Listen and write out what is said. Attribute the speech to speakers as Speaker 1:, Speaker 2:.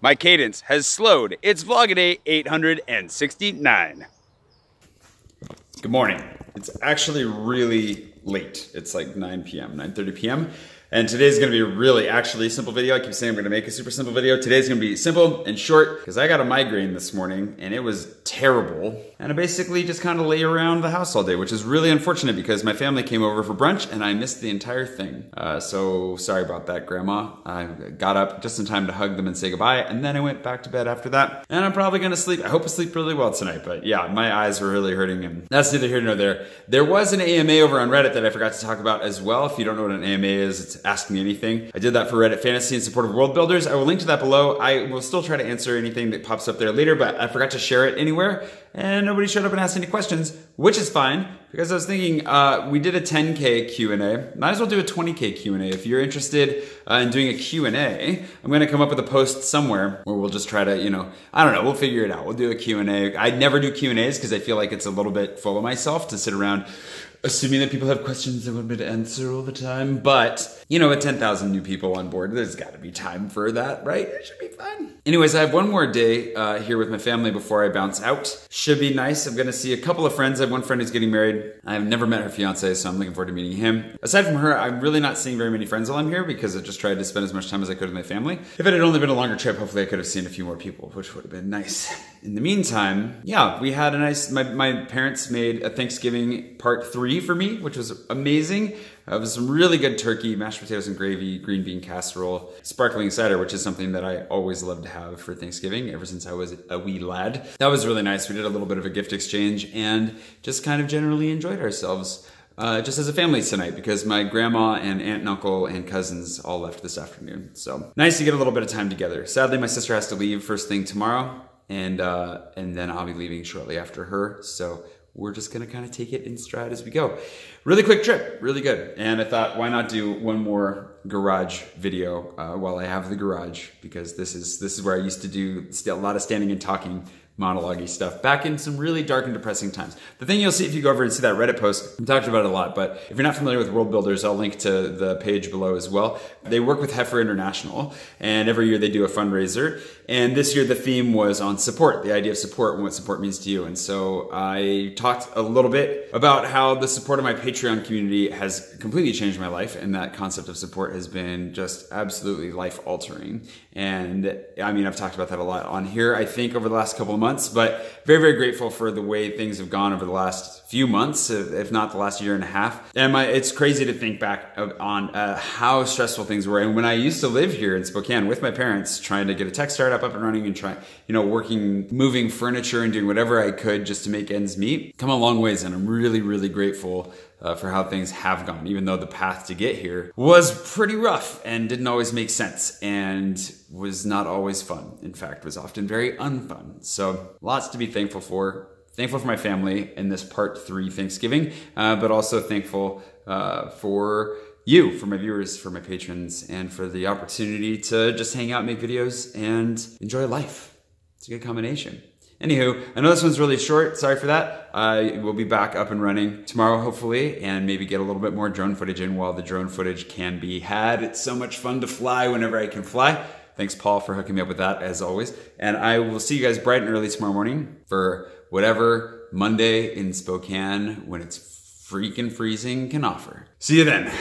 Speaker 1: My cadence has slowed. It's Vloggiday 869. Good morning. It's actually really late. It's like 9 p.m., 9:30 p.m. And today's gonna be a really actually simple video. I keep saying I'm gonna make a super simple video. Today's gonna be simple and short because I got a migraine this morning and it was terrible. And I basically just kind of lay around the house all day, which is really unfortunate because my family came over for brunch and I missed the entire thing. So sorry about that, Grandma. I got up just in time to hug them and say goodbye, and then I went back to bed after that. And I'm probably gonna sleep. I hope I sleep really well tonight, but yeah, my eyes were really hurting and that's neither here nor there. There was an AMA over on Reddit that I forgot to talk about as well. If you don't know what an AMA is, it's Ask Me Anything. I did that for Reddit Fantasy in support of world builders. I will link to that below. I will still try to answer anything that pops up there later, but I forgot to share it anywhere and nobody showed up and asked any questions, which is fine because I was thinking we did a 10K Q&A. Might as well do a 20K Q&A. If you're interested in doing a Q&A, I'm gonna come up with a post somewhere where we'll just try to, you know, I don't know, we'll figure it out. We'll do a Q&A. I never do Q&As because I feel like it's a little bit full of myself to sit around assuming that people have questions they want me to answer all the time. But, you know, with 10,000 new people on board, there's gotta be time for that, right? It should be fun. Anyways, I have one more day here with my family before I bounce out. Should be nice. I'm gonna see a couple of friends. I have one friend who's getting married. I've never met her fiance, so I'm looking forward to meeting him. Aside from her, I'm really not seeing very many friends while I'm here because I just tried to spend as much time as I could with my family. If it had only been a longer trip, hopefully I could have seen a few more people, which would have been nice. In the meantime, yeah, we had a nice, my parents made a Thanksgiving part 3 for me, which was amazing. It was some really good turkey, mashed potatoes and gravy, green bean casserole, sparkling cider, which is something that I always love to have for Thanksgiving ever since I was a wee lad. That was really nice. We did a little bit of a gift exchange and just kind of generally enjoyed ourselves just as a family tonight because my grandma and aunt and uncle and cousins all left this afternoon. So nice to get a little bit of time together. Sadly, my sister has to leave first thing tomorrow and then I'll be leaving shortly after her. So we're just gonna kind of take it in stride as we go. Really quick trip, really good. And I thought, why not do one more garage video while I have the garage, because this is where I used to do a lot of standing and talking monologue-y stuff back in some really dark and depressing times. The thing you'll see if you go over and see that Reddit post, we talked about it a lot, but if you're not familiar with world builders, I'll link to the page below as well. They work with Heifer International, and every year they do a fundraiser. And this year the theme was on support, the idea of support and what support means to you. And so I talked a little bit about how the support of my Patreon community has completely changed my life, and that concept of support has been just absolutely life-altering. And I mean, I've talked about that a lot on here, I think, over the last couple of months, but very, very grateful for the way things have gone over the last few months, if not the last year and a half. And it's crazy to think back on how stressful things were. And when I used to live here in Spokane with my parents, trying to get a tech startup up and running and working, moving furniture and doing whatever I could just to make ends meet, come a long ways. And I'm really, really grateful for how things have gone, even though the path to get here was pretty rough and didn't always make sense and was not always fun. In fact, was often very unfun. So lots to be thankful for. Thankful for my family in this part 3 Thanksgiving, but also thankful for you, for my viewers, for my patrons, and for the opportunity to just hang out, make videos, and enjoy life. It's a good combination. Anywho, I know this one's really short, sorry for that. I will be back up and running tomorrow, hopefully, and maybe get a little bit more drone footage in while the drone footage can be had. It's so much fun to fly whenever I can fly. Thanks, Paul, for hooking me up with that, as always. And I will see you guys bright and early tomorrow morning for whatever Monday in Spokane when it's freaking freezing can offer. See you then.